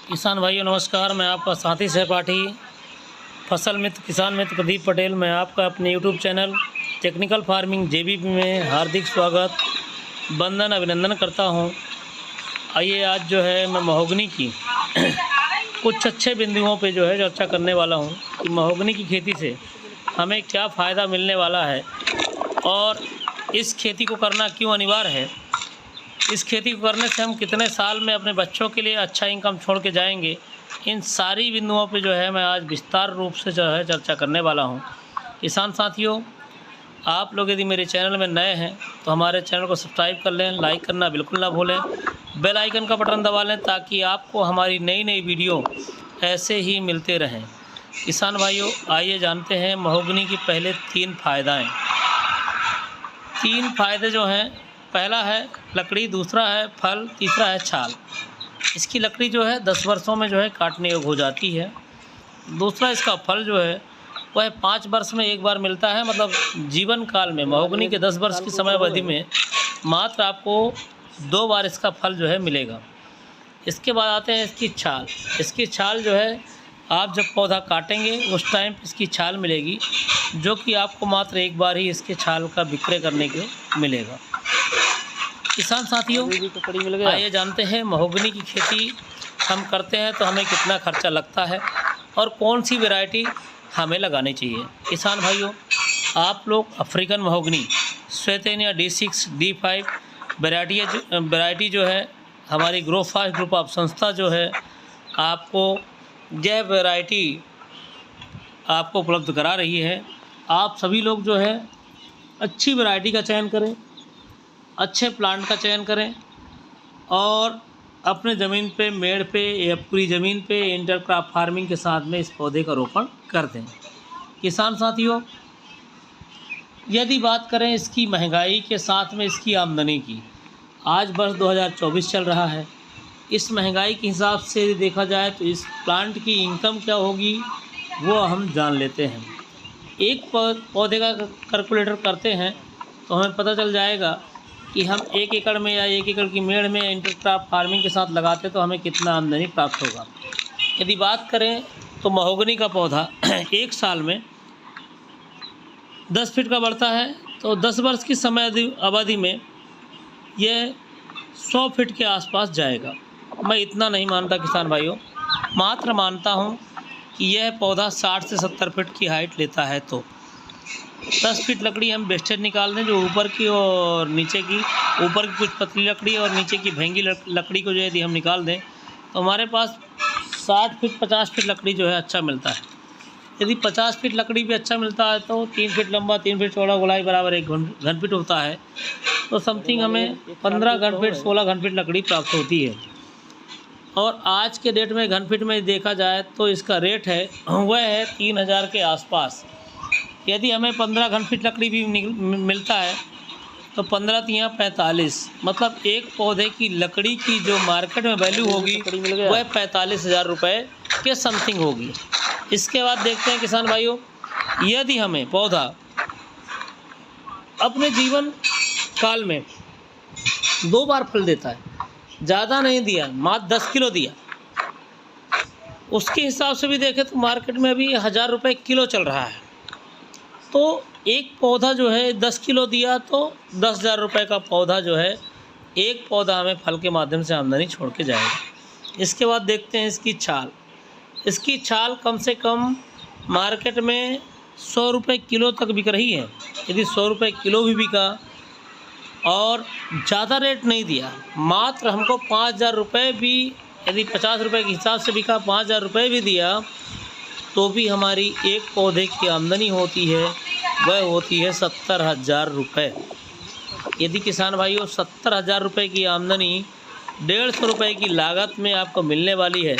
किसान भाइयों नमस्कार। मैं आपका साथी सहपाठी फसल मित्र किसान मित्र प्रदीप पटेल। मैं आपका अपने YouTube channel technical farming JBP में हार्दिक स्वागत वंदन अभिनंदन करता हूं। आइए आज जो है मैं महोगनी की कुछ अच्छे बिंदुओं पे जो है चर्चा करने वाला हूं कि महोगनी की खेती से हमें क्या फ़ायदा मिलने वाला है और इस खेती को करना क्यों अनिवार्य है। इस खेती को करने से हम कितने साल में अपने बच्चों के लिए अच्छा इनकम छोड़ के जाएंगे। इन सारी बिंदुओं पे जो है मैं आज विस्तार रूप से जो है चर्चा करने वाला हूं। किसान साथियों, आप लोग यदि मेरे चैनल में नए हैं तो हमारे चैनल को सब्सक्राइब कर लें, लाइक करना बिल्कुल ना भूलें, बेल आइकन का बटन दबा लें ताकि आपको हमारी नई नई वीडियो ऐसे ही मिलते रहें। किसान भाइयों, आइए जानते हैं महोगनी की पहले 3 फ़ायदाएँ। 3 फ़ायदे जो हैं, पहला है लकड़ी, दूसरा है फल, तीसरा है छाल। इसकी लकड़ी जो है 10 वर्षों में जो है काटने योग्य हो जाती है। दूसरा इसका फल जो है वह 5 वर्ष में एक बार मिलता है, मतलब जीवन काल में महोगनी के 10 वर्ष की समय अवधि में मात्र आपको 2 बार इसका फल जो है मिलेगा। इसके बाद आते हैं इसकी छाल। इसकी छाल जो है आप जब पौधा काटेंगे उस टाइम इसकी छाल मिलेगी, जो कि आपको मात्र एक बार ही इसके छाल का विक्रय करने को मिलेगा। किसान साथियों, आइए जानते हैं महोगनी की खेती हम करते हैं तो हमें कितना खर्चा लगता है और कौन सी वैरायटी हमें लगानी चाहिए। किसान भाइयों, आप लोग African mahogany स्वेतेनिया D6 D5 variety जो है हमारी ग्रो फास्ट ग्रुप ऑफ संस्था जो है आपको यह वैरायटी आपको उपलब्ध करा रही है। आप सभी लोग जो है अच्छी वैरायटी का चयन करें, अच्छे प्लांट का चयन करें और अपने ज़मीन पे, मेड़ पे या पूरी ज़मीन पे इंटरक्रॉप फार्मिंग के साथ में इस पौधे का रोपण कर दें। किसान साथियों, यदि बात करें इसकी महंगाई के साथ में इसकी आमदनी की, आज वर्ष 2024 चल रहा है। इस महंगाई के हिसाब से देखा जाए तो इस प्लांट की इनकम क्या होगी वो हम जान लेते हैं। एक पौधे का कैलकुलेटर करते हैं तो हमें पता चल जाएगा कि हम 1 एकड़ में या 1 एकड़ की मेड़ में इंटरक्रॉप फार्मिंग के साथ लगाते तो हमें कितना आमदनी प्राप्त होगा। यदि बात करें तो महोगनी का पौधा 1 साल में 10 फीट का बढ़ता है, तो 10 वर्ष की समय अवधि में यह 100 फीट के आसपास जाएगा। मैं इतना नहीं मानता किसान भाइयों, मात्र मानता हूँ कि यह पौधा 60 से 70 फीट की हाइट लेता है। तो 10 फीट लकड़ी हम वेस्टेज निकाल दें, जो ऊपर की और नीचे की, ऊपर की कुछ पतली लकड़ी और नीचे की महंगी लकड़ी को जो यदि हम निकाल दें तो हमारे पास 60 फीट 50 फीट लकड़ी जो है अच्छा मिलता है। यदि 50 फीट लकड़ी भी अच्छा मिलता है तो 3 फीट लंबा 3 फीट चौड़ा गोलाई बराबर 1 घन फीट होता है, तो समथिंग हमें 15 घन फीट 16 घन फीट लकड़ी प्राप्त होती है। और आज के डेट में घन फीट में देखा जाए तो इसका रेट है वह है 3000 के आसपास। यदि हमें 15 घन फीट लकड़ी भी मिलता है तो 15 तियाँ 45, मतलब एक पौधे की लकड़ी की जो मार्केट में वैल्यू होगी वह 45,000 रुपये के समथिंग होगी। इसके बाद देखते हैं किसान भाइयों, यदि हमें पौधा अपने जीवन काल में 2 बार फल देता है, ज़्यादा नहीं दिया, मात्र 10 किलो दिया, उसके हिसाब से भी देखें तो मार्केट में अभी 1000 रुपये किलो चल रहा है। तो एक पौधा जो है 10 किलो दिया तो 10,000 रुपये का पौधा जो है एक पौधा हमें फल के माध्यम से आमदनी छोड़ के जाएगा। इसके बाद देखते हैं इसकी छाल। इसकी छाल कम से कम मार्केट में 100 रुपये किलो तक बिक रही है। यदि 100 रुपये किलो भी बिका और ज़्यादा रेट नहीं दिया, मात्र हमको 5,000 रुपये भी, यदि 50 रुपये के हिसाब से बिका 5,000 रुपये भी दिया तो भी हमारी एक पौधे की आमदनी होती है वह होती है 70,000 रुपये। यदि किसान भाइयों 70,000 रुपये की आमदनी 150 रुपये की लागत में आपको मिलने वाली है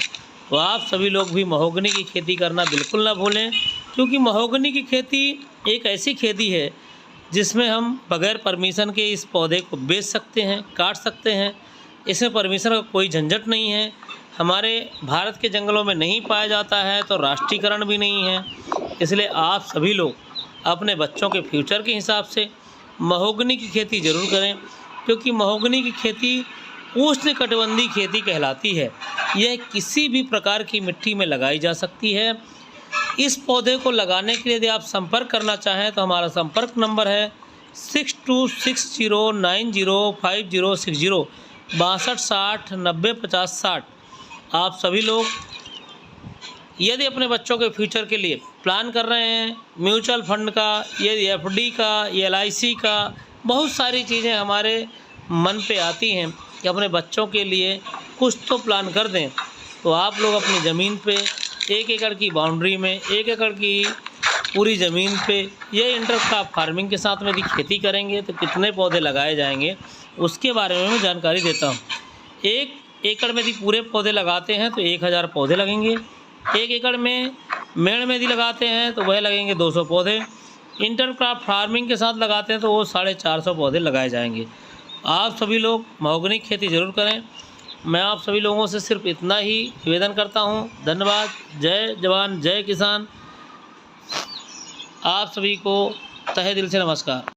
तो आप सभी लोग भी महोगनी की खेती करना बिल्कुल ना भूलें, क्योंकि महोगनी की खेती एक ऐसी खेती है जिसमें हम बग़ैर परमिशन के इस पौधे को बेच सकते हैं, काट सकते हैं। इसमें परमिशन का कोई झंझट नहीं है। हमारे भारत के जंगलों में नहीं पाया जाता है तो राष्ट्रीयकरण भी नहीं है। इसलिए आप सभी लोग अपने बच्चों के फ्यूचर के हिसाब से महोगनी की खेती ज़रूर करें, क्योंकि महोगनी की खेती उष्णकटिबंधीय खेती कहलाती है। यह किसी भी प्रकार की मिट्टी में लगाई जा सकती है। इस पौधे को लगाने के लिए यदि आप संपर्क करना चाहें तो हमारा संपर्क नंबर है 6260905060 62 60 90 50 60। आप सभी लोग यदि अपने बच्चों के फ्यूचर के लिए प्लान कर रहे हैं, म्यूचुअल फंड का, यदि एफडी का, LIC का, बहुत सारी चीज़ें हमारे मन पे आती हैं कि अपने बच्चों के लिए कुछ तो प्लान कर दें, तो आप लोग अपनी ज़मीन पे 1 एकड़ की बाउंड्री में 1 एकड़ की पूरी ज़मीन पे ये इंटरक्रॉप फार्मिंग के साथ में यदि खेती करेंगे तो कितने पौधे लगाए जाएंगे उसके बारे में मैं जानकारी देता हूँ। 1 एकड़ में यदि पूरे पौधे लगाते हैं तो 1000 पौधे लगेंगे। 1 एकड़ में मेड़ में यदि लगाते हैं तो वह लगेंगे 200 पौधे। इंटरक्रॉप फार्मिंग के साथ लगाते हैं तो वो 450 पौधे लगाए जाएंगे। आप सभी लोग महोगनी खेती ज़रूर करें। मैं आप सभी लोगों से सिर्फ इतना ही निवेदन करता हूँ। धन्यवाद। जय जवान जय किसान। आप सभी को तहे दिल से नमस्कार।